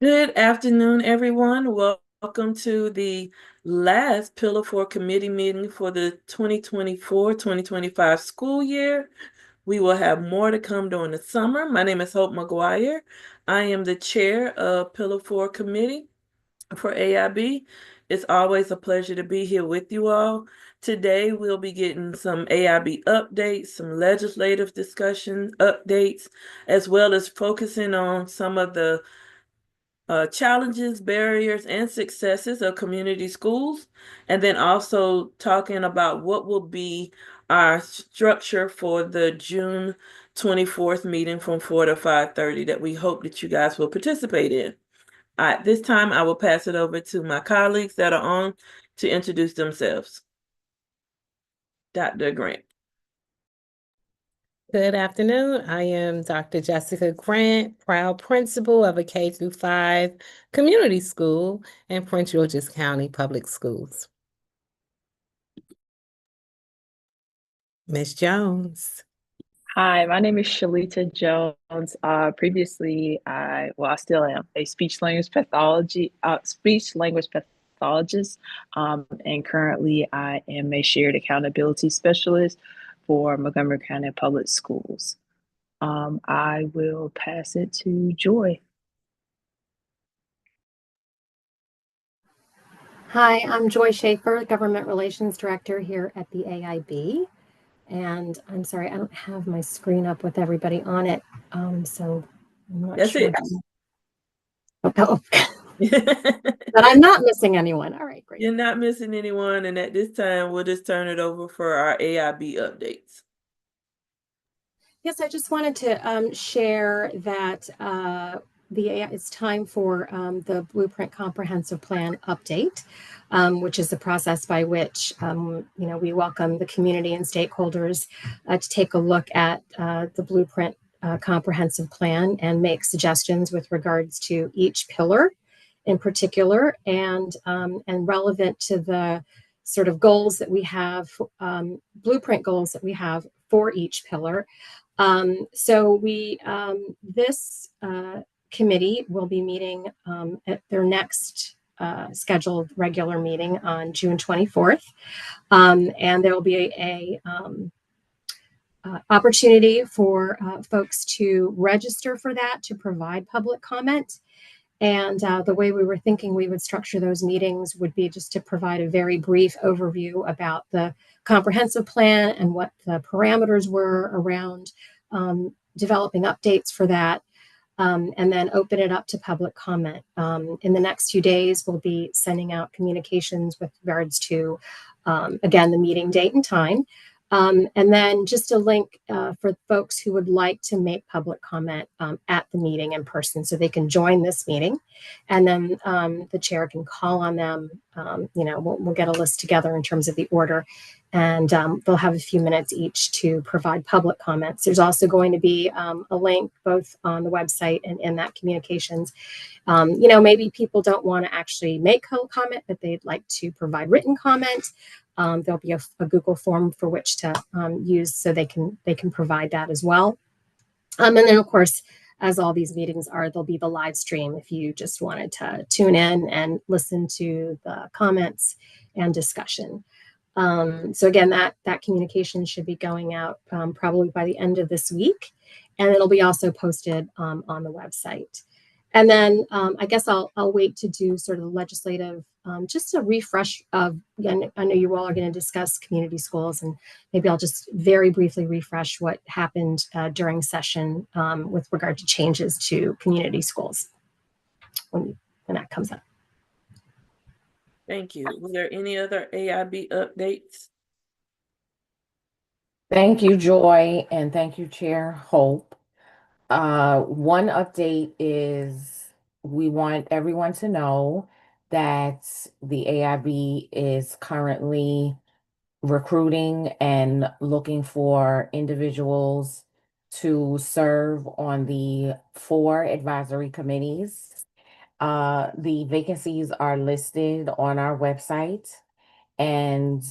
Good afternoon, everyone. Welcome to the last Pillar 4 committee meeting for the 2024-2025 school year. We will have more to come during the summer. My name is Hope McGuire. I am the chair of Pillar 4 committee for AIB. It's always a pleasure to be here with you all. Today, we'll be getting some AIB updates, some legislative discussion updates, as well as focusing on some of the challenges, barriers, and successes of community schools, and then also talking about what will be our structure for the June 24th meeting from 4 to 5:30 that we hope that you guys will participate in. At this time, I will pass it over to my colleagues that are on to introduce themselves. Dr. Grant. Good afternoon. I am Dr. Jessica Grant, proud principal of a K through 5 community school in Prince George's County Public Schools. Ms. Jones. Hi, my name is Shalita Jones. Previously, I still am a speech language pathologist, and currently I am a shared accountability specialist for Montgomery County Public Schools. I will pass it to Joy. Hi, I'm Joy Schaefer, Government Relations Director here at the AIB. And I'm sorry, I don't have my screen up with everybody on it. So I'm not That's sure. it. Oh. But I'm not missing anyone. All right, great. You're not missing anyone. And at this time, we'll just turn it over for our AIB updates. Yes, I just wanted to share that it's time for the Blueprint Comprehensive Plan update, which is the process by which we welcome the community and stakeholders to take a look at the Blueprint Comprehensive Plan and make suggestions with regards to each pillar in particular, and relevant to the sort of goals that we have, blueprint goals that we have for each pillar. So this committee will be meeting at their next scheduled regular meeting on June 24th. And there will be a opportunity for folks to register for that, to provide public comment. And the way we were thinking we would structure those meetings would be just to provide a very brief overview about the comprehensive plan and what the parameters were around developing updates for that, and then open it up to public comment. In the next few days, we'll be sending out communications with regards to, again, the meeting date and time. And then just a link for folks who would like to make public comment at the meeting in person, so they can join this meeting. And then the chair can call on them. We'll get a list together in terms of the order, and they'll have a few minutes each to provide public comments. There's also going to be a link both on the website and in that communications. Maybe people don't want to actually make comment, but they'd like to provide written comment. There'll be a Google form for which to use, so they can provide that as well. And then, of course, as all these meetings are, there'll be the live stream if you just wanted to tune in and listen to the comments and discussion. So again, that communication should be going out probably by the end of this week, and it'll be also posted on the website. And then I guess I'll wait to do sort of legislative, just a refresh of, again, I know you all are going to discuss community schools, and maybe I'll just very briefly refresh what happened during session with regard to changes to community schools when that comes up. Thank you. Were there any other AIB updates? Thank you, Joy, and thank you, Chair Hope. One update is we want everyone to know that the AIB is currently recruiting and looking for individuals to serve on the 4 advisory committees. The vacancies are listed on our website, and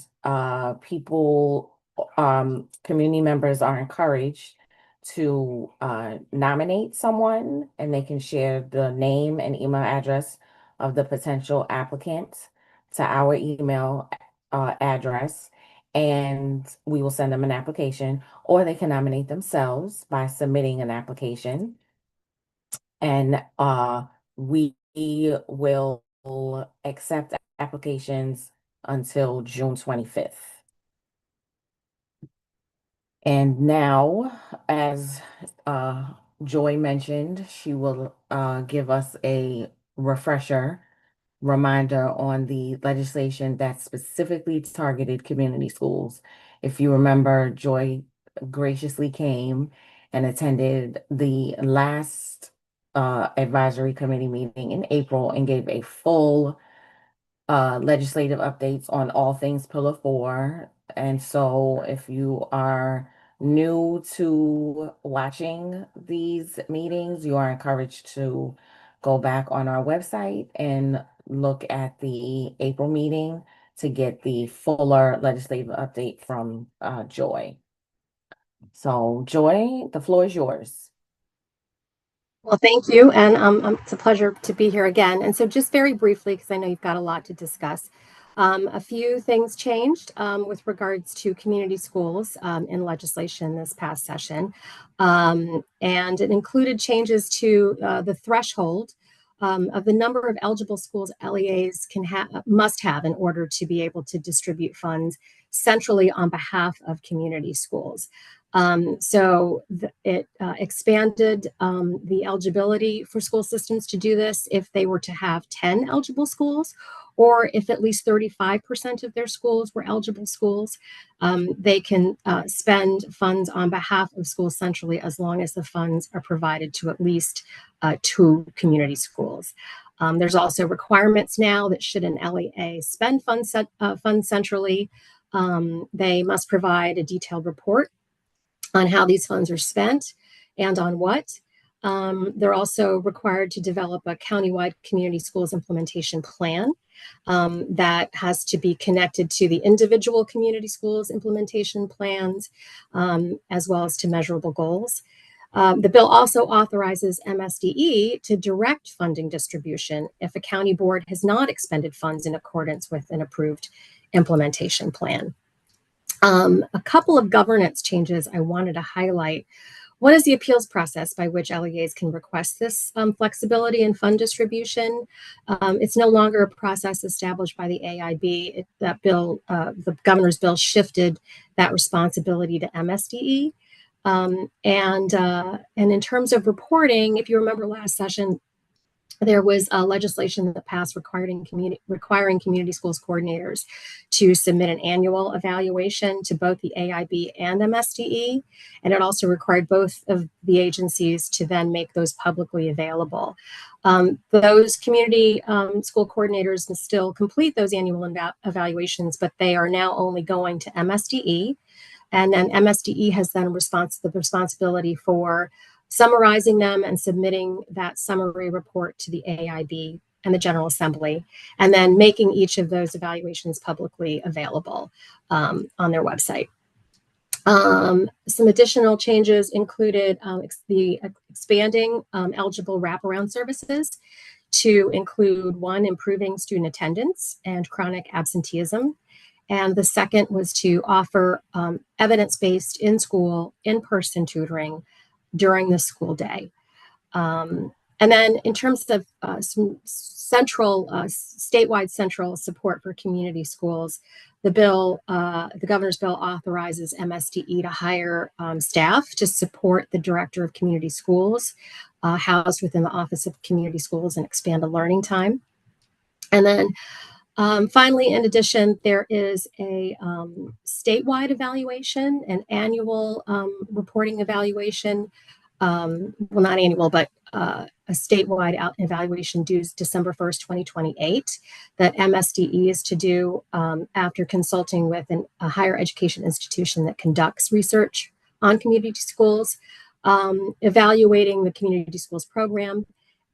community members are encouraged to nominate someone, and they can share the name and email address of the potential applicant to our email address, and we will send them an application, or they can nominate themselves by submitting an application, and we will accept applications until June 25th. And now, as Joy mentioned, she will give us a reminder on the legislation that specifically targeted community schools. If you remember, Joy graciously came and attended the last advisory committee meeting in April and gave a full legislative updates on all things Pillar 4. And so if you are new to watching these meetings, you are encouraged to go back on our website and look at the April meeting to get the fuller legislative update from Joy. So Joy, the floor is yours. Well, thank you. And it's a pleasure to be here again. And so just very briefly, because I know you've got a lot to discuss, a few things changed with regards to community schools in legislation this past session. And it included changes to the threshold of the number of eligible schools LEAs must have in order to be able to distribute funds centrally on behalf of community schools. It expanded the eligibility for school systems to do this if they were to have 10 eligible schools, or if at least 35% of their schools were eligible schools. They can spend funds on behalf of schools centrally as long as the funds are provided to at least 2 community schools. There's also requirements now that should an LEA spend funds centrally, they must provide a detailed report on how these funds are spent and on what. They're also required to develop a countywide community schools implementation plan that has to be connected to the individual community schools implementation plans, as well as to measurable goals. The bill also authorizes MSDE to direct funding distribution if a county board has not expended funds in accordance with an approved implementation plan. A couple of governance changes I wanted to highlight. One is the appeals process by which LEAs can request this flexibility in fund distribution. It's no longer a process established by the AIB. The governor's bill shifted that responsibility to MSDE. And in terms of reporting, if you remember last session, there was legislation that passed requiring community schools coordinators to submit an annual evaluation to both the AIB and MSDE. And it also required both of the agencies to then make those publicly available. Those community school coordinators can still complete those annual evaluations, but they are now only going to MSDE. And then MSDE has then the responsibility for summarizing them and submitting that summary report to the AIB and the General Assembly, and then making each of those evaluations publicly available on their website. Some additional changes included the expanding eligible wraparound services to include one, improving student attendance and chronic absenteeism. And the second was to offer evidence-based in-school, in-person tutoring during the school day. And then in terms of some statewide central support for community schools, the governor's bill authorizes MSDE to hire staff to support the director of community schools housed within the Office of Community Schools and expand the learning time. And then finally, in addition, there is a statewide evaluation, an annual reporting evaluation, well, not annual, but a statewide evaluation due December 1st, 2028, that MSDE is to do after consulting with a higher education institution that conducts research on community schools, evaluating the community schools program.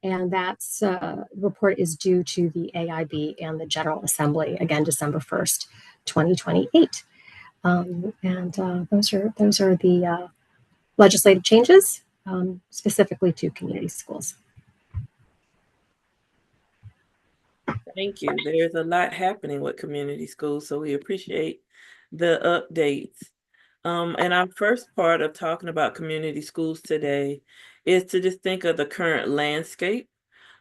And that report is due to the AIB and the General Assembly, again, December 1st, 2028. Those are the legislative changes, specifically to community schools. Thank you. There's a lot happening with community schools, so we appreciate the updates. And our first part of talking about community schools today is to just think of the current landscape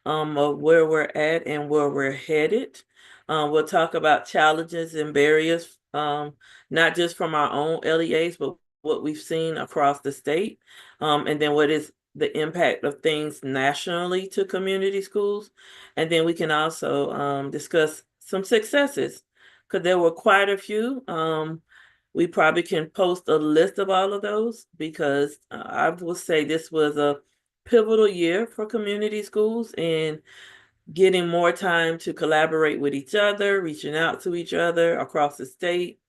of where we're at and where we're headed. We'll talk about challenges and barriers, not just from our own LEAs, but what we've seen across the state, and then what is the impact of things nationally to community schools. And then we can also discuss some successes, because there were quite a few. We probably can post a list of all of those, because I will say this was a pivotal year for community schools and getting more time to collaborate with each other, reaching out to each other across the state,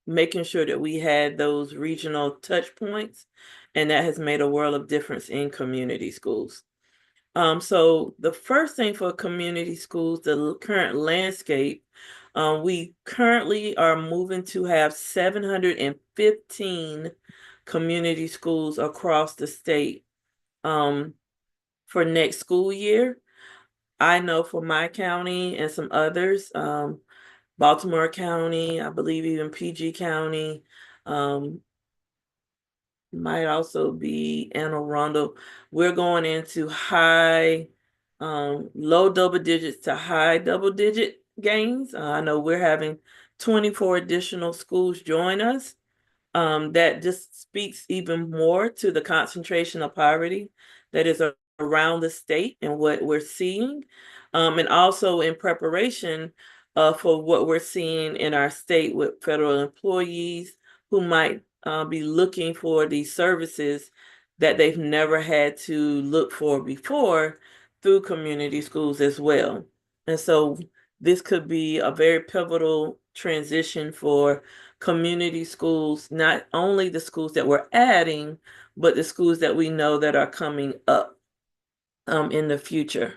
making sure that we had those regional touch points, and that has made a world of difference in community schools. So the first thing for community schools, the current landscape, we currently are moving to have 715 community schools across the state for next school year. I know for my county and some others, Baltimore County, I believe even PG County, might also be Anne Arundel. We're going into low double digits to high double digit gains. I know we're having 24 additional schools join us. That just speaks even more to the concentration of poverty that is around the state and what we're seeing, and also in preparation for what we're seeing in our state with federal employees who might be looking for these services that they've never had to look for before through community schools as well. And so this could be a very pivotal transition for community schools, not only the schools that we're adding, but the schools that we know that are coming up in the future.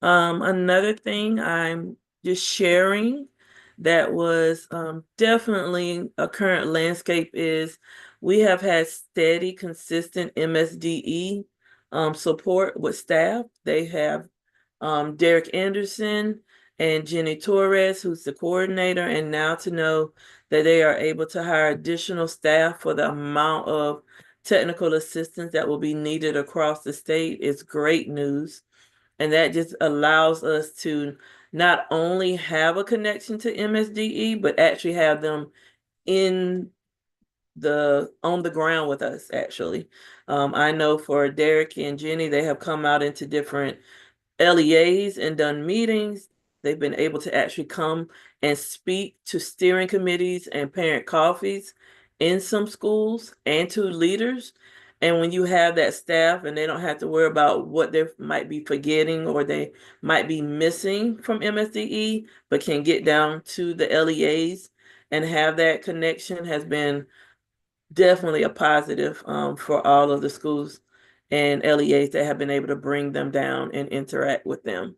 Another thing I'm just sharing that was definitely a current landscape is we have had steady, consistent MSDE support with staff. They have Derek Anderson and Jenny Torres, who's the coordinator, and now to know that they are able to hire additional staff for the amount of technical assistance that will be needed across the state is great news. And that just allows us to not only have a connection to MSDE, but actually have them on the ground with us, actually. I know for Derek and Jenny, they have come out into different LEAs and done meetings. They've been able to actually come and speak to steering committees and parent coffees in some schools and to leaders. And when you have that staff and they don't have to worry about what they might be forgetting or they might be missing from MSDE, but can get down to the LEAs and have that connection, has been definitely a positive for all of the schools and LEAs that have been able to bring them down and interact with them.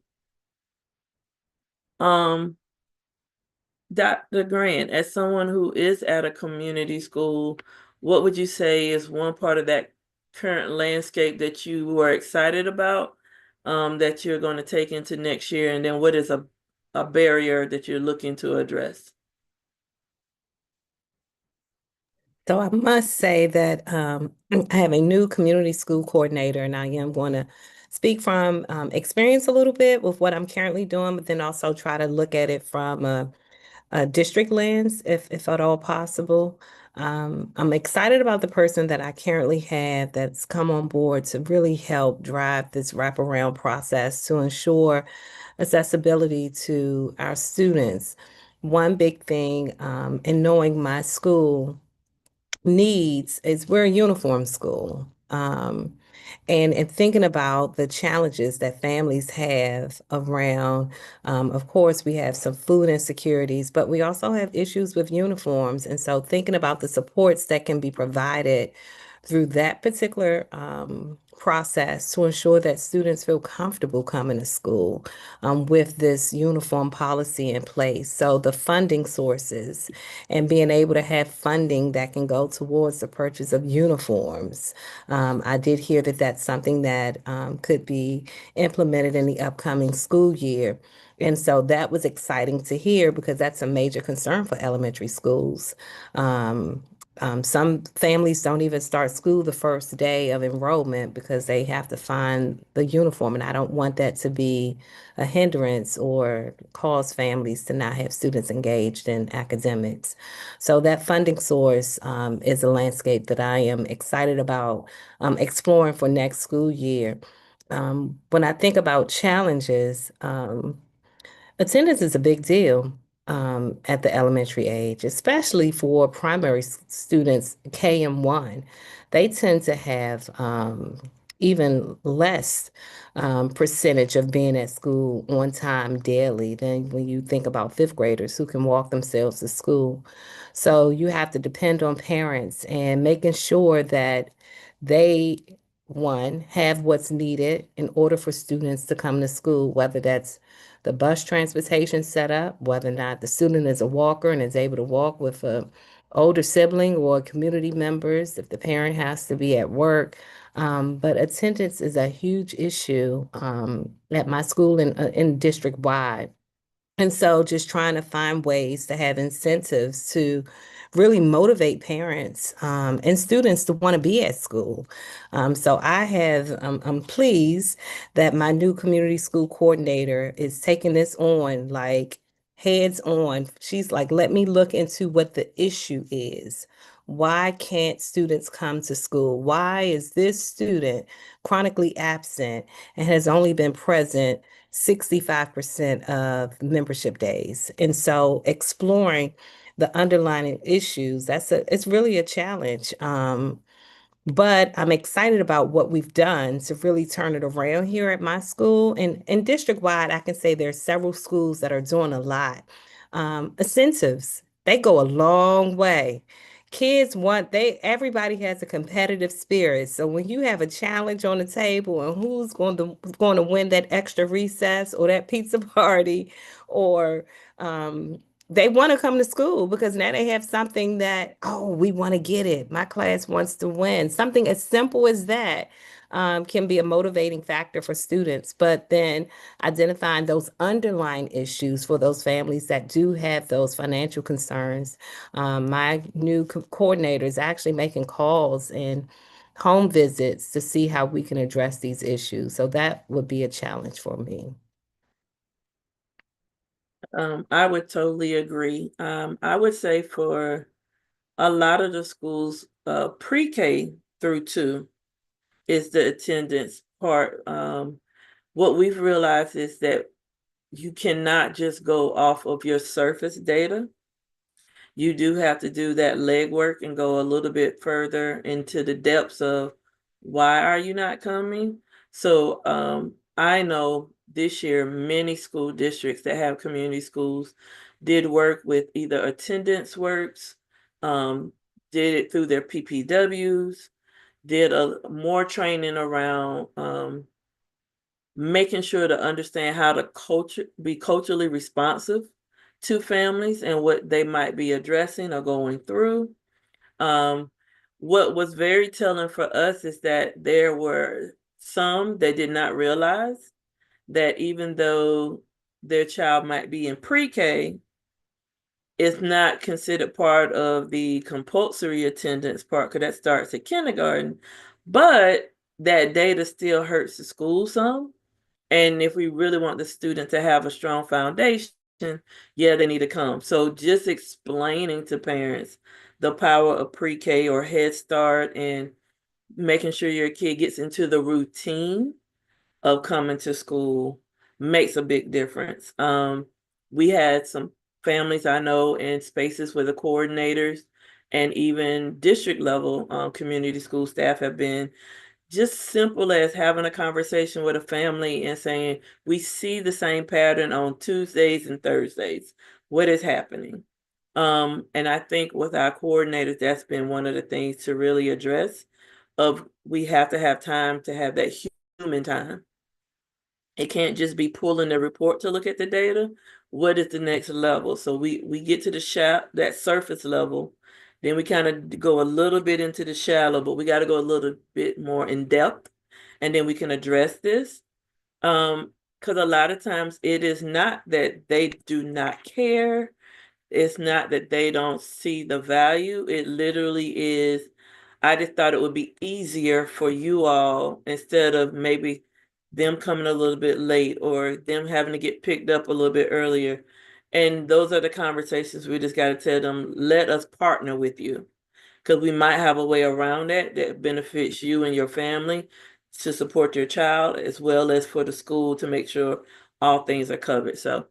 Dr. Grant, as someone who is at a community school, what would you say is one part of that current landscape that you were excited about, that you're going to take into next year? And then what is a barrier that you're looking to address? So I must say that I have a new community school coordinator, and I am going to speak from experience a little bit with what I'm currently doing, but then also try to look at it from a district lens, if at all possible. I'm excited about the person that I currently have that's come on board to really help drive this wraparound process to ensure accessibility to our students. One big thing in knowing my school needs is we're a uniform school. And thinking about the challenges that families have around, of course, we have some food insecurities, but we also have issues with uniforms. And so thinking about the supports that can be provided through that particular process to ensure that students feel comfortable coming to school with this uniform policy in place. So the funding sources and being able to have funding that can go towards the purchase of uniforms. I did hear that that's something that could be implemented in the upcoming school year. And so that was exciting to hear because that's a major concern for elementary schools. Some families don't even start school the first day of enrollment because they have to find the uniform, and I don't want that to be a hindrance or cause families to not have students engaged in academics. So that funding source is a landscape that I am excited about exploring for next school year. When I think about challenges, attendance is a big deal at the elementary age, especially for primary students, K and 1. They tend to have even less percentage of being at school on time daily than when you think about fifth graders who can walk themselves to school. So you have to depend on parents and making sure that they, one, have what's needed in order for students to come to school, whether that's the bus transportation set up, whether or not the student is a walker and is able to walk with a older sibling or community members, if the parent has to be at work. But attendance is a huge issue at my school and in district wide. And so just trying to find ways to have incentives to really motivate parents and students to want to be at school. So I'm pleased that my new community school coordinator is taking this on like heads on. She's like, let me look into what the issue is. Why can't students come to school? Why is this student chronically absent and has only been present 65% of membership days? And so exploring the underlying issues, it's really a challenge. But I'm excited about what we've done to really turn it around here at my school. And district-wide, I can say there's several schools that are doing a lot. Incentives, they go a long way. Everybody has a competitive spirit. So when you have a challenge on the table and who's going to win that extra recess or that pizza party, or they want to come to school because now they have something that, oh, we want to get it. My class wants to win. Something as simple as that can be a motivating factor for students. But then identifying those underlying issues for those families that do have those financial concerns. My new coordinator is actually making calls and home visits to see how we can address these issues. So that would be a challenge for me. I would totally agree. I would say for a lot of the schools, pre-K through 2 is the attendance part. What we've realized is that you cannot just go off of your surface data. You do have to do that legwork and go a little bit further into the depths of why are you not coming? So I know this year many school districts that have community schools did work with either attendance works, did it through their PPWs, did more training around making sure to understand how to be culturally responsive to families and what they might be addressing or going through. What was very telling for us is that there were some that did not realize that even though their child might be in pre-K, it's not considered part of the compulsory attendance part because that starts at kindergarten. But that data still hurts the school some. And if we really want the student to have a strong foundation, yeah, they need to come. So just explaining to parents the power of pre-K or Head Start and making sure your kid gets into the routine of coming to school makes a big difference. We had some families I know in spaces where the coordinators and even district level community school staff have been just simple as having a conversation with a family and saying, we see the same pattern on Tuesdays and Thursdays. What is happening? And I think with our coordinators, that's been one of the things to really address of we have to have time to have that human time. It can't just be pulling the report to look at the data. What is the next level? So we get to that surface level, then we kind of go a little bit into the shallow, but we got to go a little bit more in depth, and then we can address this. Because a lot of times it is not that they do not care. It's not that they don't see the value. It literally is, I just thought it would be easier for you all instead of maybe them coming a little bit late or them having to get picked up a little bit earlier. And those are the conversations we just got to tell them, let us partner with you. Because we might have a way around that benefits you and your family to support your child, as well as for the school to make sure all things are covered. So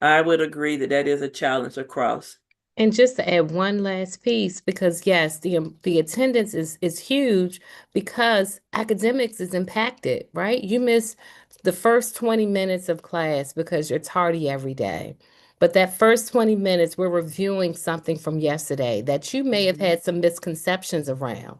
I would agree that that is a challenge across. And just to add one last piece, because yes, the attendance is huge because academics is impacted, right? You miss the first 20 minutes of class because you're tardy every day. But that first 20 minutes, we're reviewing something from yesterday that you may have had some misconceptions around.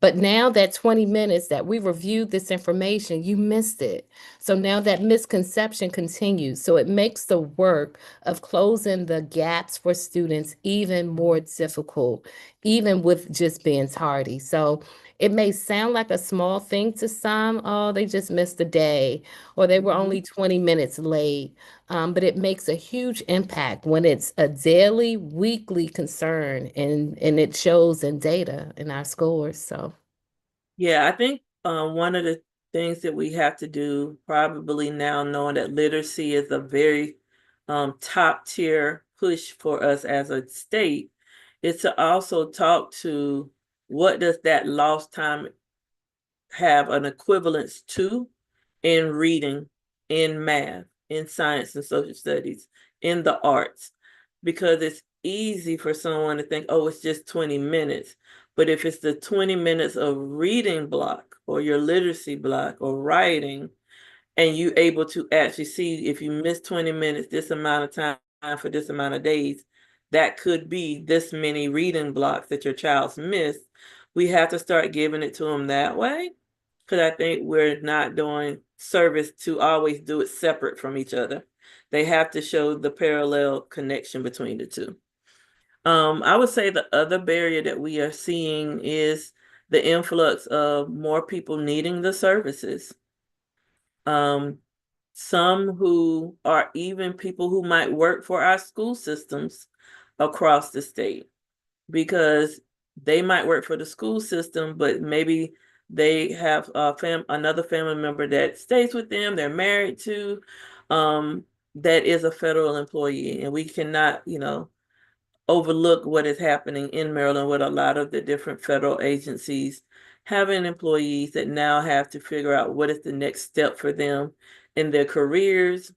But now that 20 minutes that we reviewed this information, you missed it. So now that misconception continues. So it makes the work of closing the gaps for students even more difficult, even with just being tardy. So it may sound like a small thing to some, oh, they just missed a day, or they were only 20 minutes late. But it makes a huge impact when it's a daily, weekly concern, and it shows in data in our scores. So Yeah, I think one of the things that we have to do probably now, knowing that literacy is a very top tier push for us as a state, is to also talk to what does that lost time have an equivalence to in reading, in math, in science and social studies, in the arts, because it's easy for someone to think, oh, it's just 20 minutes. But if it's the 20 minutes of reading block or your literacy block or writing, and you able to actually see if you miss 20 minutes, this amount of time for this amount of days, that could be this many reading blocks that your child's missed. We have to start giving it to them that way, because I think we're not doing service to always do it separate from each other. They have to show the parallel connection between the two. I would say the other barrier that we are seeing is the influx of more people needing the services. Some who are even people who might work for our school systems across the state, because they might work for the school system, but maybe they have another family member that stays with them, they're married to, that is a federal employee. And we cannot, overlook what is happening in Maryland with a lot of the different federal agencies having employees that now have to figure out what is the next step for them in their careers,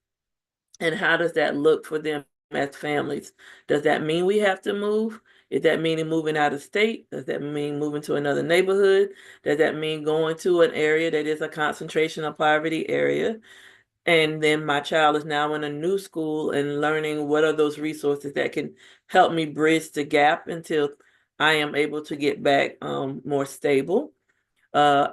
and how does that look for them as families. Does that mean we have to move? Is that meaning moving out of state? Does that mean moving to another neighborhood? Does that mean going to an area that is a concentration of poverty area? And then my child is now in a new school and learning what are those resources that can help me bridge the gap until I am able to get back more stable. I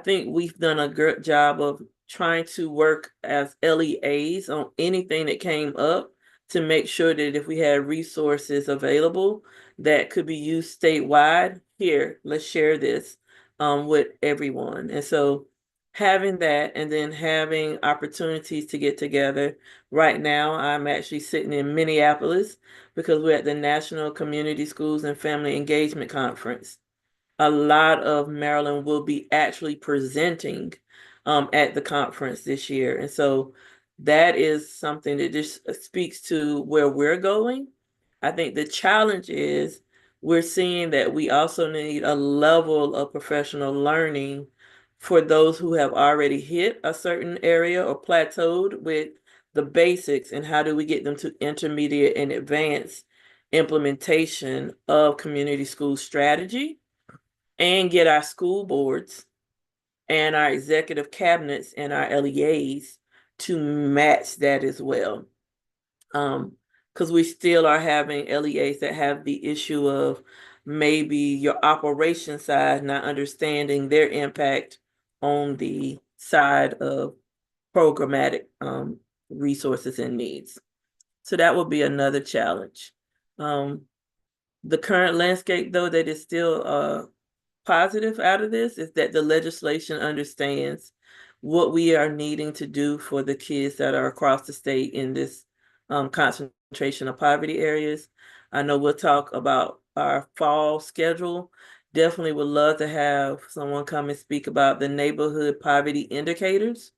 think we've done a good job of trying to work as LEAs on anything that came up to make sure that if we had resources available that could be used statewide, here, let's share this with everyone. And so having that, and then having opportunities to get together. Right now, I'm actually sitting in Minneapolis because we're at the National Community Schools and Family Engagement Conference. A lot of Maryland will be actually presenting at the conference this year. And so that is something that just speaks to where we're going. I think the challenge is we're seeing that we also need a level of professional learning for those who have already hit a certain area or plateaued with the basics, and how do we get them to intermediate and advanced implementation of community school strategy, and get our school boards and our executive cabinets and our LEAs to match that as well. Because we still are having LEAs that have the issue of maybe your operation side not understanding their impact on the side of programmatic resources and needs. So that will be another challenge. The current landscape, though, that is still positive out of this is that the legislation understands what we are needing to do for the kids that are across the state in this concentration of poverty areas. I know we'll talk about our fall schedule. Definitely would love to have someone come and speak about the neighborhood poverty indicators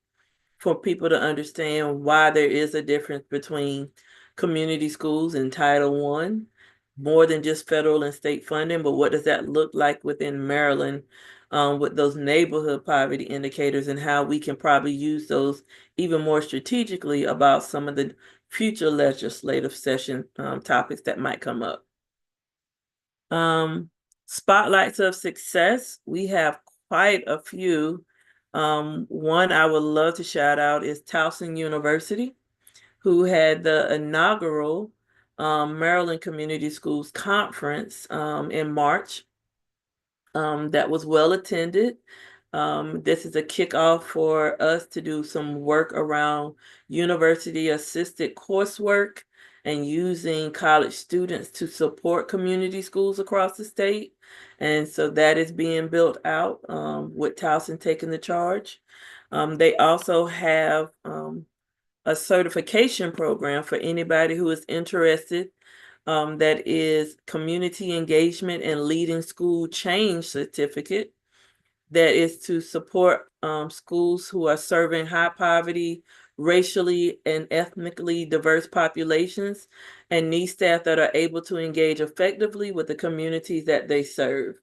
for people to understand why there is a difference between community schools and Title I, more than just federal and state funding, but what does that look like within Maryland with those neighborhood poverty indicators and how we can probably use those even more strategically about some of the future legislative session topics that might come up. Spotlights of success, we have quite a few. One I would love to shout out is Towson University, who had the inaugural Maryland Community Schools Conference in March. That was well attended. This is a kickoff for us to do some work around university assisted coursework and using college students to support community schools across the state. And so that is being built out with Towson taking the charge. They also have a certification program for anybody who is interested that is community engagement and leading school change certificate that is to support schools who are serving high poverty, racially and ethnically diverse populations and need staff that are able to engage effectively with the communities that they serve.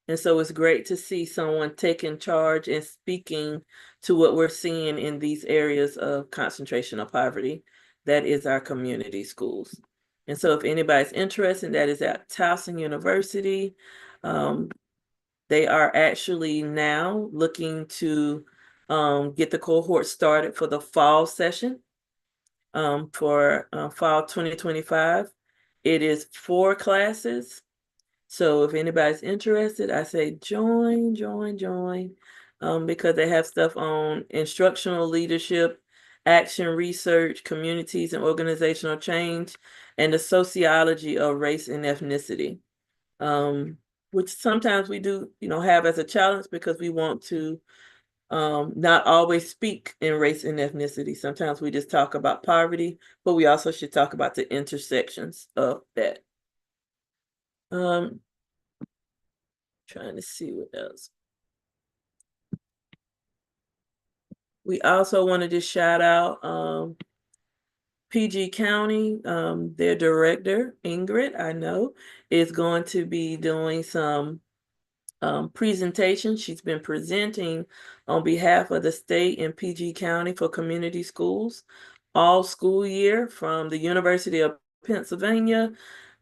And so it's great to see someone taking charge and speaking to what we're seeing in these areas of concentration of poverty. That is our community schools. And so if anybody's interested, that is at Towson University. They are actually now looking to get the cohort started for the fall session for fall 2025. It is 4 classes. So if anybody's interested, I say join, because they have stuff on instructional leadership, action research, communities and organizational change, and the sociology of race and ethnicity, which sometimes we do, have as a challenge because we want to not always speak in race and ethnicity. Sometimes we just talk about poverty, but we also should talk about the intersections of that. Trying to see what else. We also wanted to shout out PG County, their director, Ingrid, I know, is going to be doing some presentation. She's been presenting on behalf of the state in PG County for community schools all school year from the University of Pennsylvania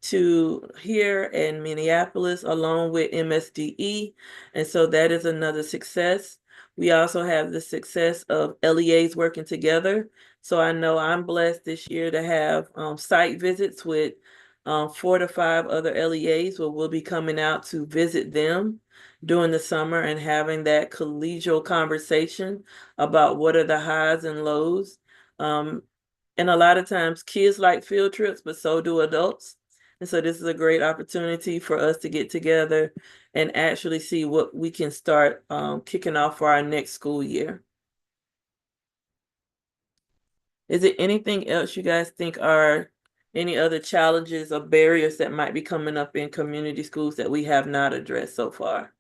to here in Minneapolis, along with MSDE. And so that is another success. We also have the success of LEAs working together. So I know I'm blessed this year to have site visits with 4 to 5 other LEAs where we'll be coming out to visit them during the summer and having that collegial conversation about what are the highs and lows. And a lot of times kids like field trips, but so do adults. And so this is a great opportunity for us to get together and actually see what we can start kicking off for our next school year. Is there anything else you guys think are any other challenges or barriers that might be coming up in community schools that we have not addressed so far?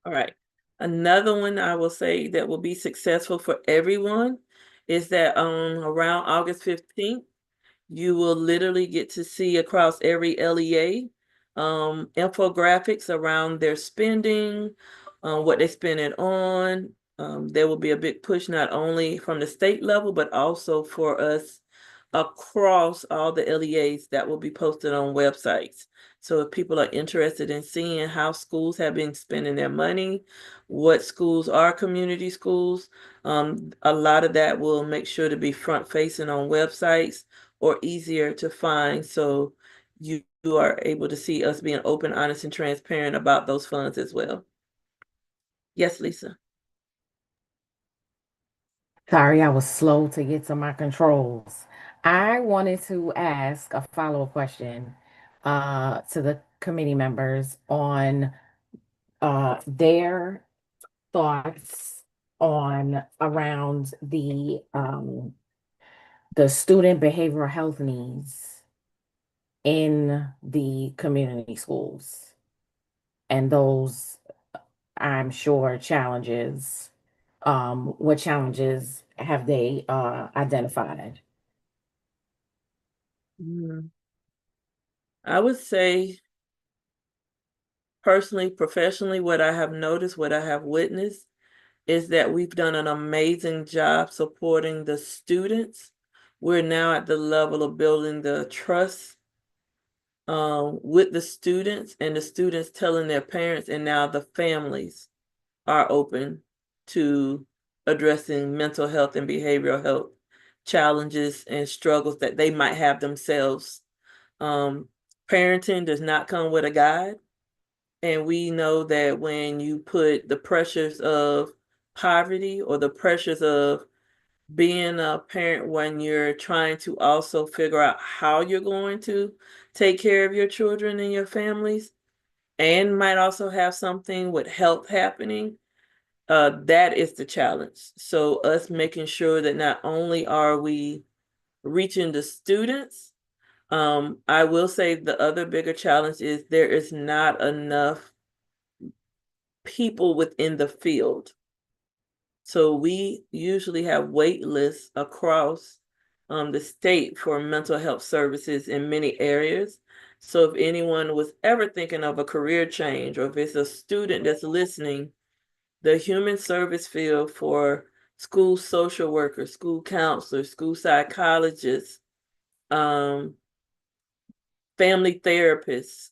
All right. Another one I will say that will be successful for everyone is that around August 15th, you will literally get to see across every LEA infographics around their spending, what they spend it on. There will be a big push not only from the state level, but also for us across all the LEAs that will be posted on websites. So if people are interested in seeing how schools have been spending their money, what schools are community schools, a lot of that will make sure to be front facing on websites or easier to find. So you are able to see us being open, honest, and transparent about those funds as well. Yes, Lisa. Sorry, I was slow to get to my controls. I wanted to ask a follow-up question to the committee members on their thoughts on around the student behavioral health needs in the community schools and those, I'm sure, challenges. What challenges have they identified? I would say personally, professionally, what I have noticed, what I have witnessed is that we've done an amazing job supporting the students. We're now at the level of building the trust with the students and the students telling their parents, and now the families are open to addressing mental health and behavioral health challenges and struggles that they might have themselves. Parenting does not come with a guide. And we know that when you put the pressures of poverty or the pressures of being a parent when you're trying to also figure out how you're going to take care of your children and your families, and might also have something with health happening, that is the challenge. So us making sure that not only are we reaching the students, I will say the other bigger challenge is there is not enough people within the field. So we usually have wait lists across the state for mental health services in many areas. So if anyone was ever thinking of a career change, or if it's a student that's listening, the human service field for school social workers, school counselors, school psychologists, um, family therapists,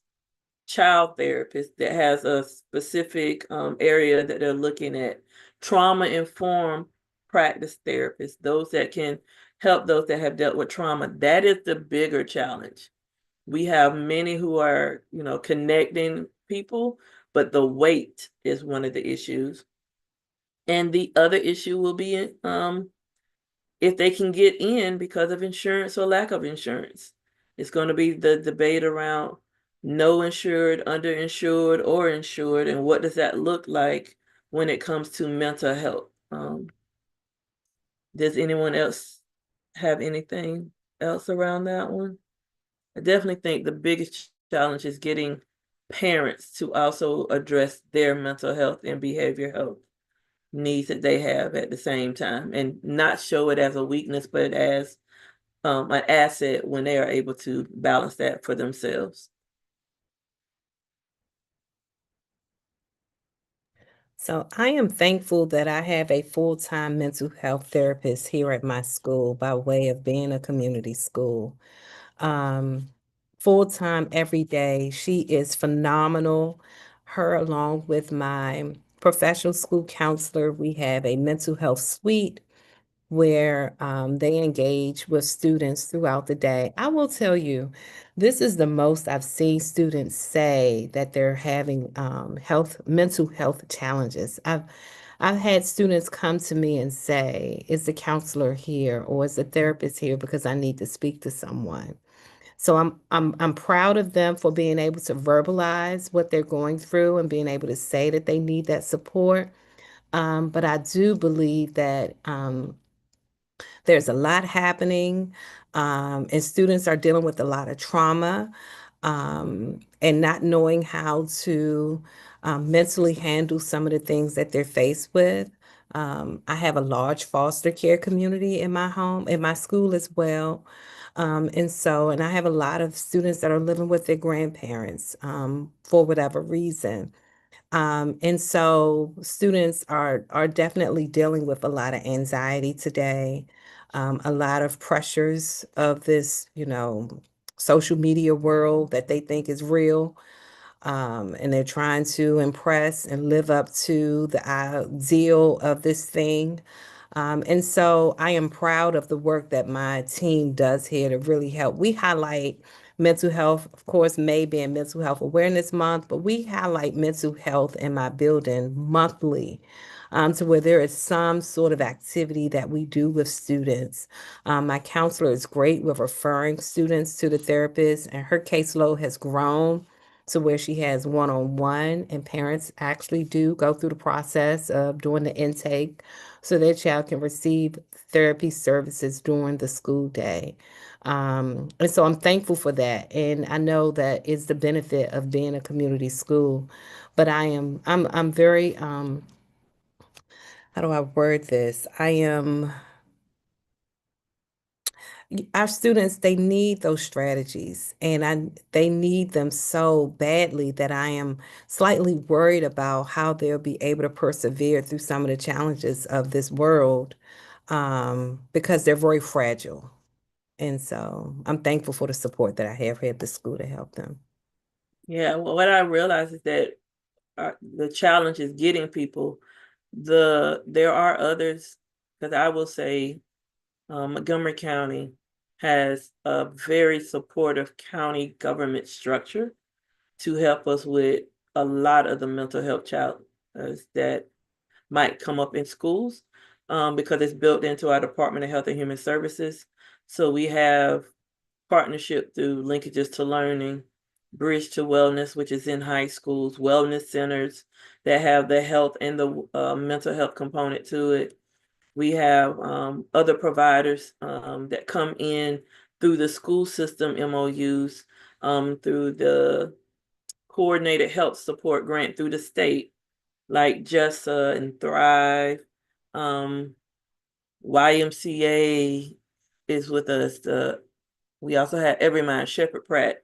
child therapist that has a specific area that they're looking at, trauma informed practice therapists, those that can help those that have dealt with trauma. That is the bigger challenge. We have many who are, connecting people, but the weight is one of the issues. And the other issue will be if they can get in because of insurance or lack of insurance. It's going to be the debate around no insured, underinsured, or insured, and what does that look like when it comes to mental health. Does anyone else have anything else around that one? I definitely think the biggest challenge is getting parents to also address their mental health and behavior health needs that they have at the same time, and not show it as a weakness, but as an asset when they are able to balance that for themselves. So I am thankful that I have a full-time mental health therapist here at my school by way of being a community school. Um, Full-time every day. She is phenomenal. Her, along with my professional school counselor, we have a mental health suite where they engage with students throughout the day. I will tell you, this is the most I've seen students say that they're having mental health challenges. I've had students come to me and say, "Is the counselor here or is the therapist here because I need to speak to someone?" So I'm proud of them for being able to verbalize what they're going through and being able to say that they need that support. But I do believe that there's a lot happening, and students are dealing with a lot of trauma, and not knowing how to mentally handle some of the things that they're faced with. I have a large foster care community in my home, in my school as well. And I have a lot of students that are living with their grandparents for whatever reason. And so students are definitely dealing with a lot of anxiety today. a lot of pressures of this, social media world that they think is real. And they're trying to impress and live up to the ideal of this thing. And so I am proud of the work that my team does here to really help. We highlight mental health, of course, May being Mental Health Awareness Month, but we highlight mental health in my building monthly. To where there is some sort of activity that we do with students. My counselor is great with referring students to the therapist, and her caseload has grown to where she has one-on-one, and parents actually do go through the process of doing the intake so their child can receive therapy services during the school day. And so I'm thankful for that. And I know that it's the benefit of being a community school. But I'm very, how do I word this? Our students, they need those strategies, and they need them so badly that I am slightly worried about how they'll be able to persevere through some of the challenges of this world, because they're very fragile. And so I'm thankful for the support that I have here at the school to help them. Yeah, well, what I realize is that the challenge is getting people. There are others, because I will say Montgomery County has a very supportive county government structure to help us with a lot of the mental health challenges that might come up in schools, because it's built into our Department of Health and Human Services. So we have partnership through Linkages to Learning, Bridge to Wellness, which is in high schools, wellness centers that have the health and the mental health component to it. We have other providers that come in through the school system MOUs, through the Coordinated Health Support Grant through the state, like JESSA and Thrive. YMCA is with us. We also have Everymind, Shepherd Pratt.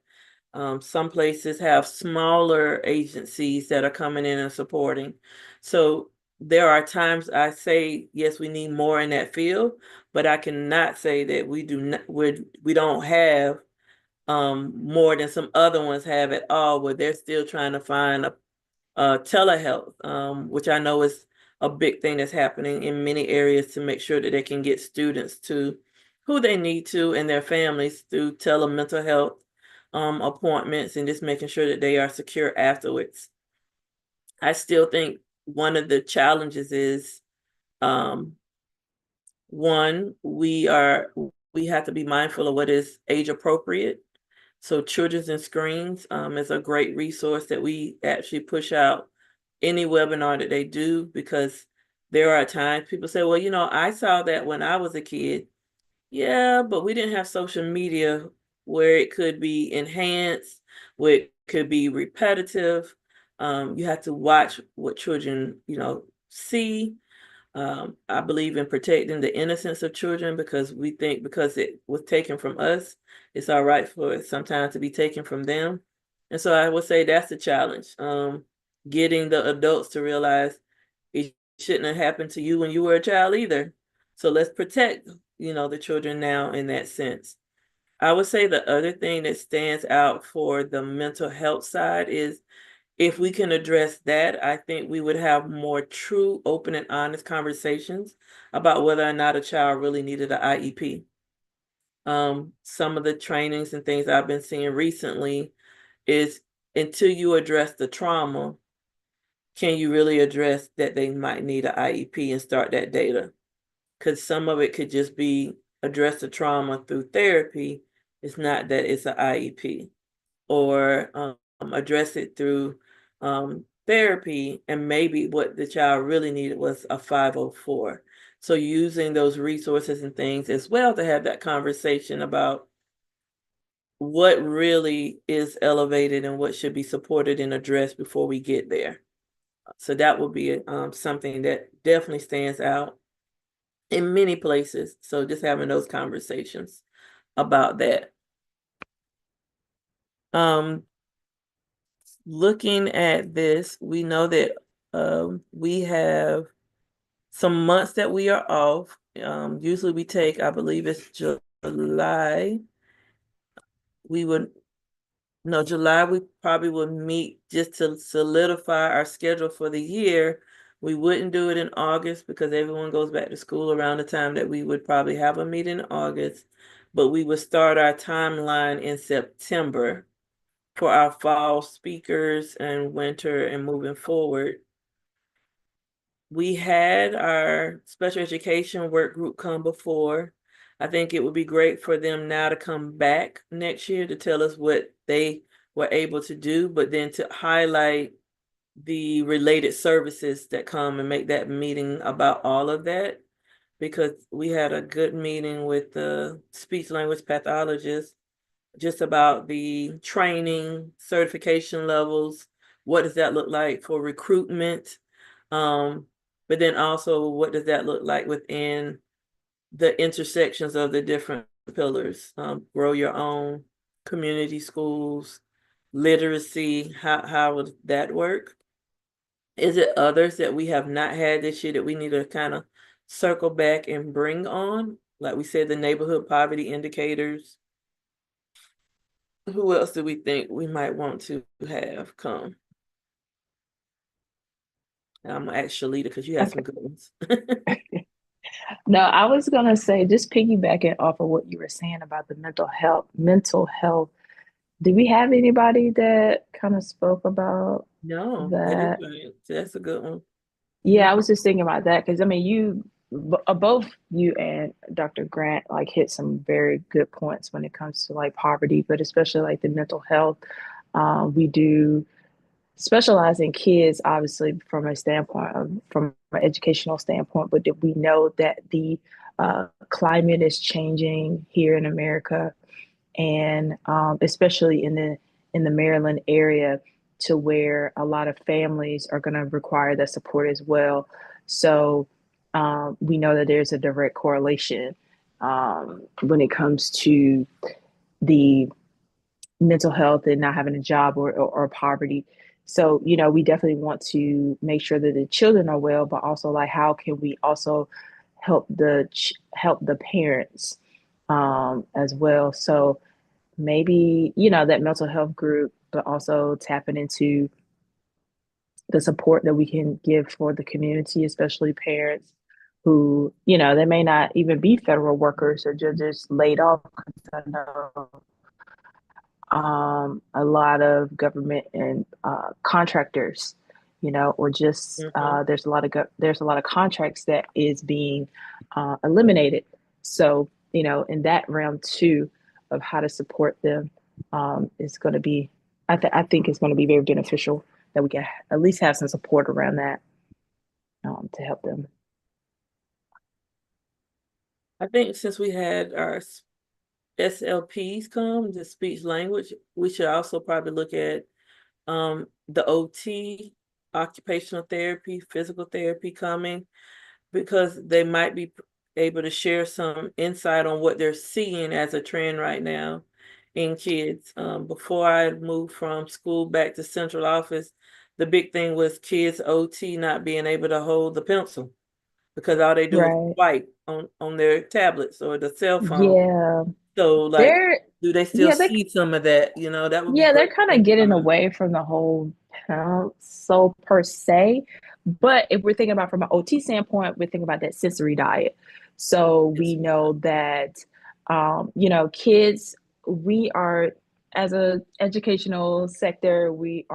Some places have smaller agencies that are coming in and supporting. So there are times I say, yes, we need more in that field, but I cannot say that we don't have more than some other ones have at all, where they're still trying to find a telehealth, which I know is a big thing that's happening in many areas to make sure that they can get students to who they need to and their families through mental health appointments, and just making sure that they are secure afterwards. I still think one of the challenges is one, we have to be mindful of what is age appropriate. So Children's and Screens is a great resource that we actually push out any webinar that they do, because there are times people say, well, I saw that when I was a kid. Yeah, but we didn't have social media where it could be enhanced, where it could be repetitive. You have to watch what children, see. I believe in protecting the innocence of children, because we think because it was taken from us, it's all right for it sometimes to be taken from them. And so I would say that's the challenge. Getting the adults to realize it shouldn't have happened to you when you were a child either. So let's protect, the children now in that sense. I would say the other thing that stands out for the mental health side is, if we can address that, I think we would have more true, open, and honest conversations about whether or not a child really needed an IEP. Some of the trainings and things I've been seeing recently is, until you address the trauma, can you really address that they might need an IEP and start that data? Because some of it could just be address the trauma through therapy. It's not that it's an IEP. Or address it through therapy, and maybe what the child really needed was a 504. So using those resources and things as well to have that conversation about what really is elevated and what should be supported and addressed before we get there. So that would be something that definitely stands out in many places. So just having those conversations about that. Looking at this, we know that we have some months that we are off, Usually we take, I believe it's July. July we probably would meet just to solidify our schedule for the year. We wouldn't do it in August because everyone goes back to school around the time that we would probably have a meeting in August. But we would start our timeline in September for our fall speakers and winter and moving forward. We had our special education work group come before. I think it would be great for them now to come back next year to tell us what they were able to do, but then to highlight the related services that come and make that meeting about all of that. Because we had a good meeting with the speech language pathologist just about the training, certification levels, what does that look like for recruitment? But then also what does that look like within the intersections of the different pillars? Grow your own, community schools, literacy, how would that work? Is it others that we have not had this year that we need to kind of circle back and bring on? Like we said, the neighborhood poverty indicators. Who else do we think we might want to have come? I'm gonna ask Shalita because you have some good ones. No, I was gonna say, just piggybacking off of what you were saying about the mental health. Do we have anybody that kind of spoke about No, that is that? right. That's a good one. Yeah, I was just thinking about that because I mean, both you and Dr. Grant like hit some very good points when it comes to like poverty, but especially like the mental health. We do specialize in kids, obviously, from a standpoint from an educational standpoint, but we know that the climate is changing here in America, and especially in the Maryland area, to where a lot of families are going to require that support as well. So we know that there's a direct correlation when it comes to the mental health and not having a job or poverty. So, you know, we definitely want to make sure that the children are well, but also like how can we also help the parents as well. So maybe, you know, that mental health group, but also tapping into the support that we can give for the community, especially parents who, you know, they may not even be federal workers or just laid off. I know a lot of government and contractors, you know, or just there's a lot of contracts that is being eliminated. So, you know, in that realm too of how to support them is going to be, I think it's going to be very beneficial that we can at least have some support around that to help them. I think since we had our SLPs come, the speech language, we should also probably look at the OT, occupational therapy, physical therapy coming, because they might be able to share some insight on what they're seeing as a trend right now in kids. Before I moved from school back to central office, the big thing was kids OT not being able to hold the pencil because all they do is Right. swipe on their tablets or the cell phone. Yeah. So like, do they still see some of that? You know, that would be they're great. kind of getting away from the whole so per se. But if we're thinking about from an OT standpoint, we're thinking about that sensory diet. So we know that, you know, kids, we are, as a educational sector, we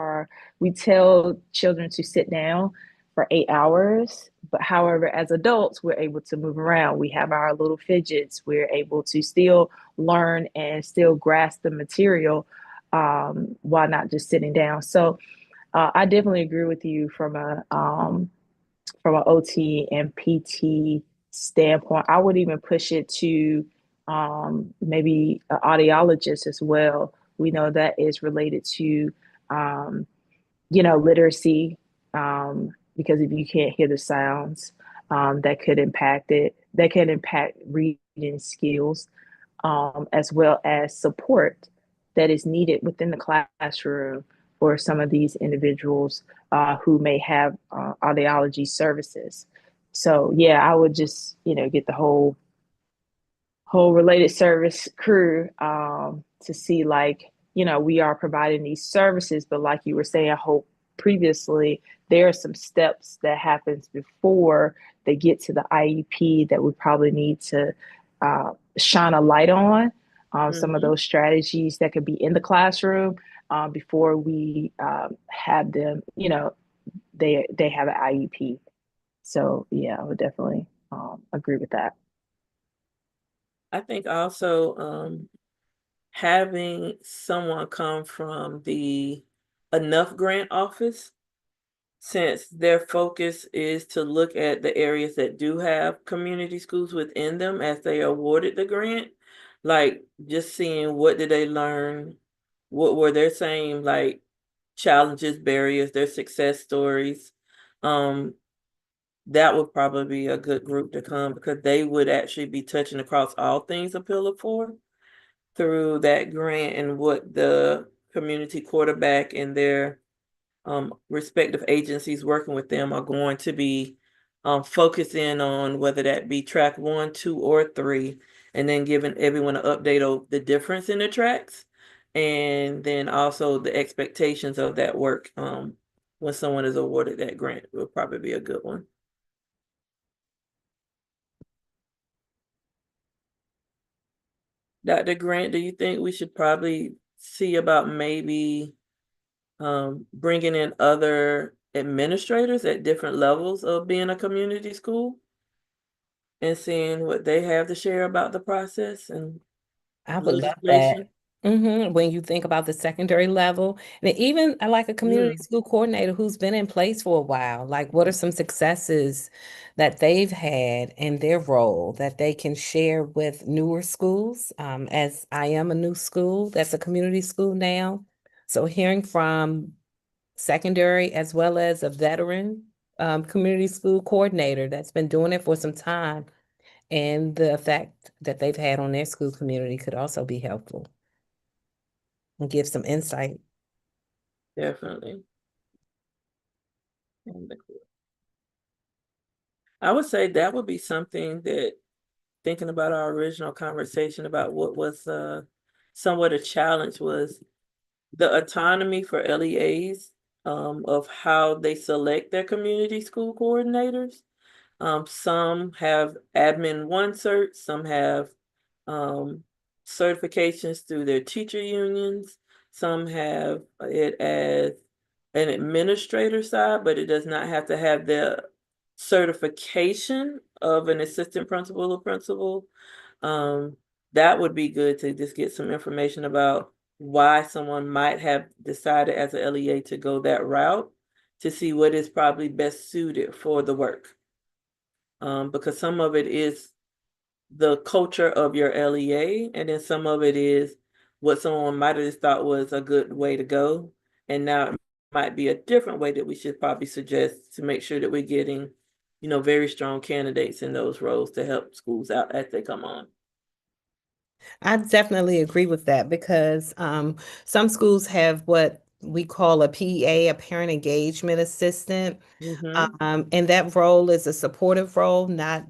tell children to sit down for 8 hours. But however, as adults, we're able to move around. We have our little fidgets. We're able to still learn and still grasp the material while not just sitting down. So I definitely agree with you from an OT and PT standpoint. I would even push it to maybe an audiologist as well. We know that is related to you know, literacy, because if you can't hear the sounds, that could impact it. That can impact reading skills, as well as support that is needed within the classroom for some of these individuals who may have audiology services. So yeah, I would just, get the whole related service crew to see, like, we are providing these services, but like you were saying, Hope, previously, there are some steps that happens before they get to the IEP that we probably need to shine a light on some of Mm-hmm. those strategies that could be in the classroom before we have them, they have an IEP. So yeah, I would definitely agree with that. I think also having someone come from the Enough Grant office, since their focus is to look at the areas that do have community schools within them as they are awarded the grant, like just seeing what did they learn, what were their same like challenges, barriers, their success stories. Um, that would probably be a good group to come because they would actually be touching across all things a Pillar for through that grant and what the community quarterback and their respective agencies working with them are going to be focusing on, whether that be track 1, 2, or 3, and then giving everyone an update of the difference in the tracks, and then also the expectations of that work when someone is awarded that grant will probably be a good one. Dr. Grant, do you think we should probably see about maybe bringing in other administrators at different levels of being a community school and seeing what they have to share about the process and I would love that. legislation? When you think about the secondary level, and even I like a community Mm, school coordinator who's been in place for a while, like what are some successes that they've had in their role that they can share with newer schools? As I am a new school, that's a community school now. So hearing from secondary as well as a veteran community school coordinator that's been doing it for some time, and the effect that they've had on their school community could also be helpful and give some insight. definitely. I would say that would be something that, thinking about our original conversation about what was somewhat a challenge, was the autonomy for LEAs of how they select their community school coordinators. Some have admin one cert, some have um, certifications through their teacher unions, some have it as an administrator side, but it does not have to have the certification of an assistant principal or principal. Um, that would be good to just get some information about why someone might have decided as a LEA to go that route to see what is probably best suited for the work. Because some of it is the culture of your LEA, and then some of it is what someone might have just thought was a good way to go, and now it might be a different way that we should probably suggest to make sure that we're getting, very strong candidates in those roles to help schools out as they come on. I definitely agree with that because some schools have what we call a PA, a parent engagement assistant. Mm-hmm. And that role is a supportive role, not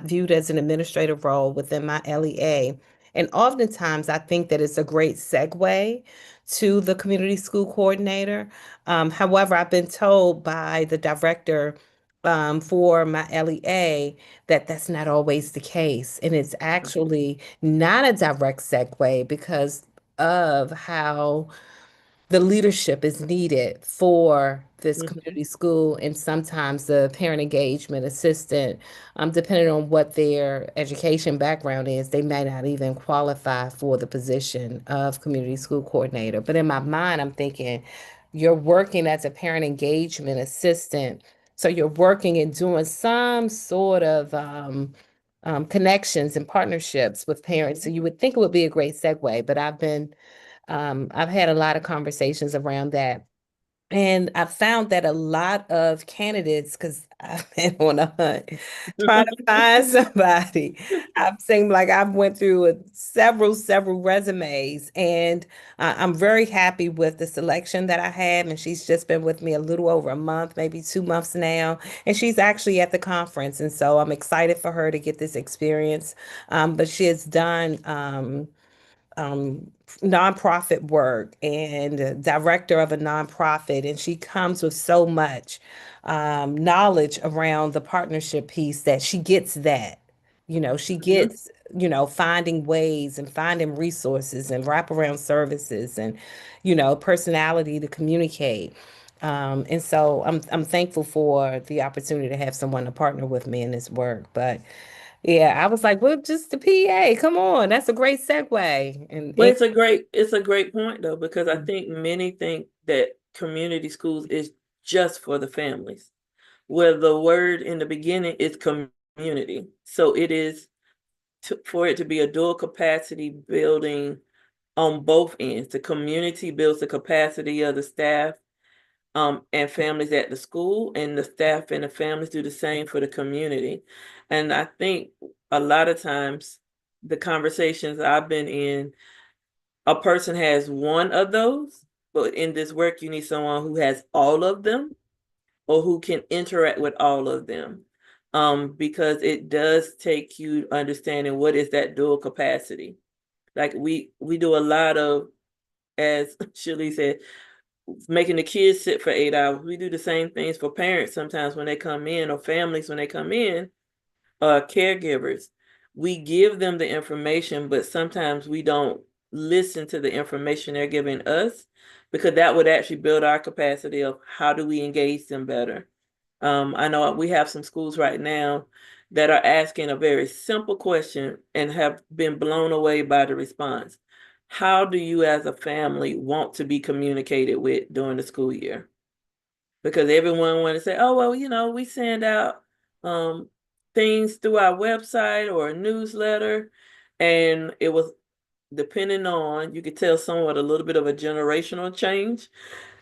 viewed as an administrative role within my LEA. And oftentimes, I think that it's a great segue to the community school coordinator. However, I've been told by the director for my LEA that that's not always the case. And it's actually not a direct segue because of how the leadership is needed for this Mm-hmm. community school, and sometimes the parent engagement assistant, depending on what their education background is, they may not even qualify for the position of community school coordinator. But in my mind, I'm thinking you're working as a parent engagement assistant, so you're working and doing some sort of connections and partnerships with parents. So you would think it would be a great segue, but I've had a lot of conversations around that And I found that a lot of candidates, because I've been on a hunt trying to find somebody. I've seen like I've went through several resumes, and I'm very happy with the selection that I have. And she's just been with me a little over a month, maybe 2 months now, and she's actually at the conference, and so I'm excited for her to get this experience. But she has done. Nonprofit work and director of a nonprofit, and she comes with so much knowledge around the partnership piece that she gets that. She gets, finding ways and finding resources and wraparound services and, personality to communicate. And so I'm thankful for the opportunity to have someone to partner with me in this work. But yeah, I was like, well, just the PA. Come on, that's a great segue. Well, it's a great point though, because I think many think that community schools is just for the families, where the word in the beginning is community. So it is for it to be a dual capacity building on both ends. The community builds the capacity of the staff and families at the school, and the staff and the families do the same for the community. And I think a lot of times the conversations I've been in, a person has one of those, but in this work, you need someone who has all of them or who can interact with all of them. Because it does take you understanding what is that dual capacity. Like we do a lot of, as Shirley said, making the kids sit for 8 hours. We do the same things for parents sometimes when they come in, or families when they come in, caregivers. We give them the information, but sometimes we don't listen to the information they're giving us, because that would actually build our capacity of how do we engage them better. I know we have some schools right now that are asking a very simple question and have been blown away by the response. How do you as a family want to be communicated with during the school year? Because everyone want to say, oh, well, we send out things through our website or a newsletter. And it was depending on, you could tell somewhat a little bit of a generational change.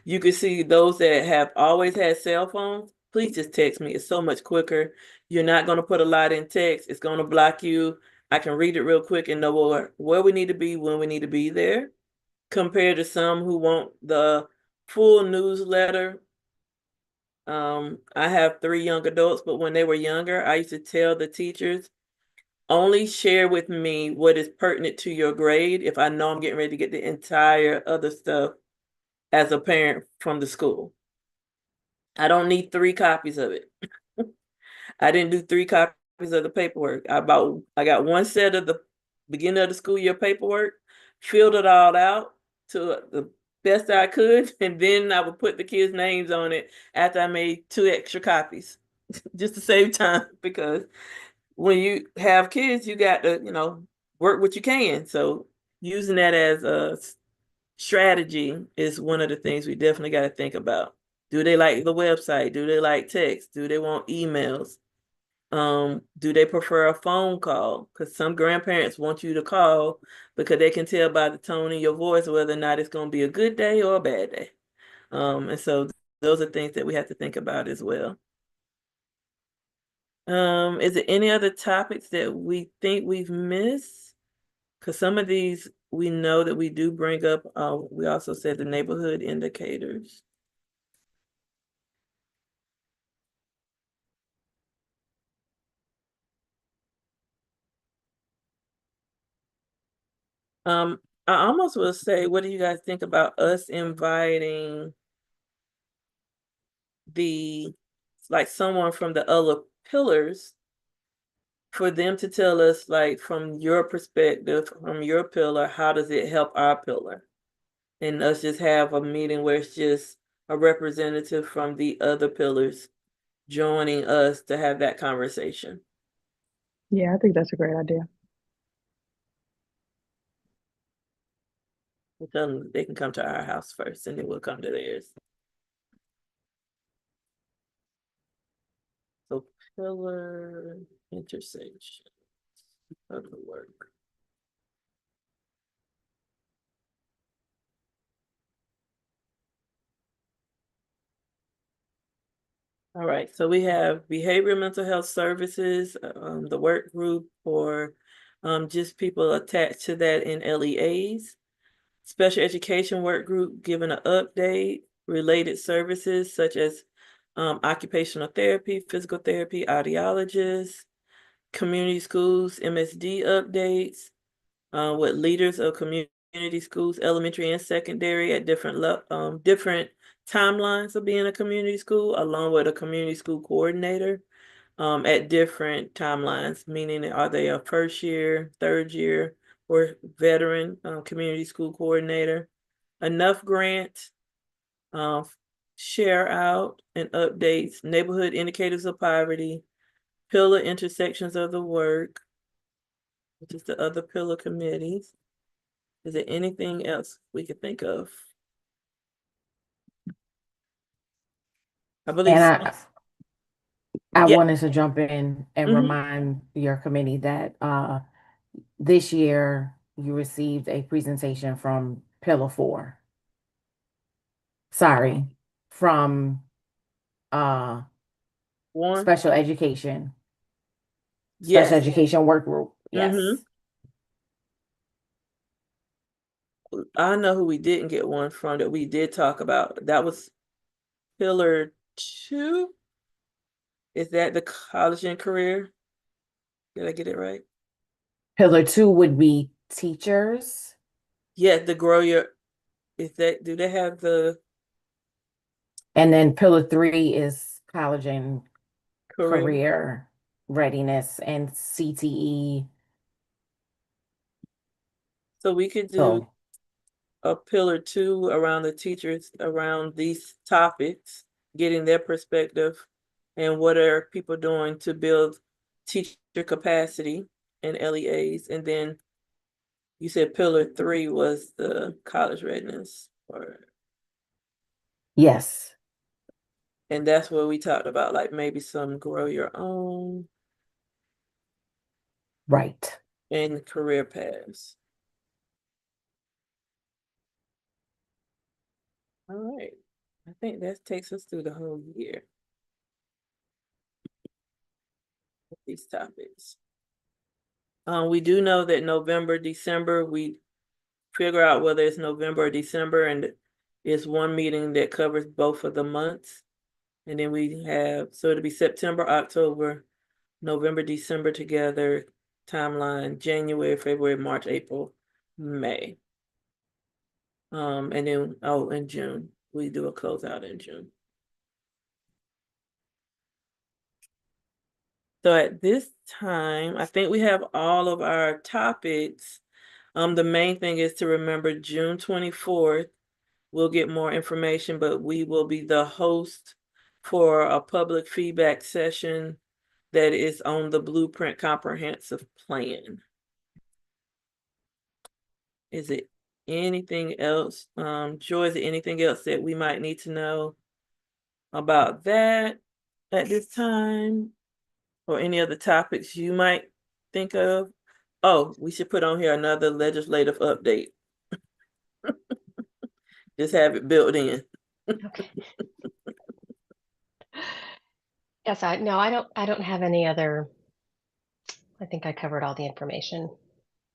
You can see those that have always had cell phones, please just text me. It's so much quicker. You're not going to put a lot in text. It's going to block you. I can read it real quick and know where we need to be when we need to be there, compared to some who want the full newsletter. I have 3 young adults, but when they were younger, I used to tell the teachers, only share with me what is pertinent to your grade if I know I'm getting ready to get the entire other stuff as a parent from the school. I don't need 3 copies of it. I didn't do 3 copies of the paperwork. I got one set of the beginning of the school year paperwork, filled it all out to the best I could, and then I would put the kids' names on it after I made 2 extra copies, just to save time, because when you have kids, you got to, work what you can. So using that as a strategy is one of the things we definitely got to think about. Do they like the website? Do they like text? Do they want emails? Do they prefer a phone call? Because some grandparents want you to call because they can tell by the tone in your voice whether or not it's going to be a good day or a bad day. And so those are things that we have to think about as well. Is there any other topics that we think we've missed? Because some of these we know that we do bring up. We also said the neighborhood indicators. I almost will say, what do you guys think about us inviting someone from the other pillars, for them to tell us, like, from your perspective, from your pillar, how does it help our pillar? And us just have a meeting where it's just a representative from the other pillars joining us to have that conversation. Yeah, I think that's a great idea. We'll tell them they can come to our house first and then we'll come to theirs. So pillar intersection of the work. All right, so we have behavioral mental health services, the work group for just people attached to that in LEAs. Special education work group giving an update, related services such as occupational therapy, physical therapy, audiologists, community schools, MSD updates, with leaders of community schools, elementary and secondary at different timelines of being a community school, along with a community school coordinator at different timelines, meaning are they a first year, third year, or veteran community school coordinator? Enough grant, uh, share out and updates, neighborhood indicators of poverty, pillar intersections of the work, which is the other pillar committees. Is there anything else we could think of? I believe And so. I Yeah. wanted to jump in and Mhm. remind your committee that this year you received a presentation from Pillar 4. Sorry, from One. special education Yes. work group. Yes. Mhm. I know who we didn't get one from that we did talk about. That was pillar 2. Is that the college and career? Did I get it right? Pillar 2 would be teachers. Yeah, the grow your, do they have the And then Pillar 3 is college and career? career readiness and CTE. So we could do So a pillar 2 around the teachers around these topics, getting their perspective and what are people doing to build teacher capacity in LEAs. And then you said pillar 3 was the college readiness, yes, and that's where we talked about like maybe some grow your own right. and career paths. All right. I think that takes us through the whole year with these topics. We do know that November, December, we figure out whether it's November or December, and it's one meeting that covers both of the months. And then we have, so it'll be September, October, November, December together, timeline, January, February, March, April, May. And then, in June, we do a closeout in June. So at this time, I think we have all of our topics. The main thing is to remember June 24th, we'll get more information, but we will be the host for a public feedback session that is on the Blueprint Comprehensive Plan. Is it anything else? Joy, is there anything else that we might need to know about that at this time? Or any other topics you might think of? Oh, we should put on here another legislative update. Just have it built in. Okay. Yes, I don't have any other. I think I covered all the information,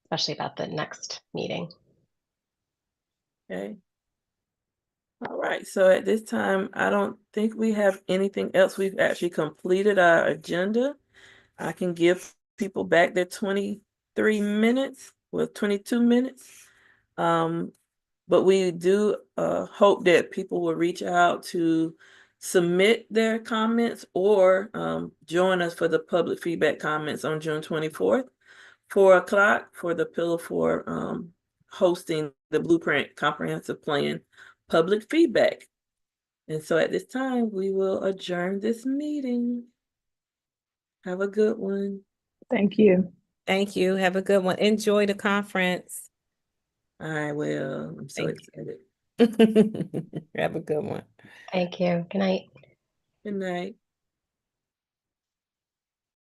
especially about the next meeting. Okay. All right, so at this time, I don't think we have anything else. We've actually completed our agenda. I can give people back their 23 minutes, well, 22 minutes. But we do hope that people will reach out to submit their comments or join us for the public feedback comments on June 24th, 4 o'clock for the Pillar 4 hosting the Blueprint Comprehensive Plan public feedback. And so at this time, we will adjourn this meeting. Have a good one. Thank you. Thank you. Have a good one. Enjoy the conference. I will. I'm so Thank excited. Have a good one. Thank you. Good night. Good night.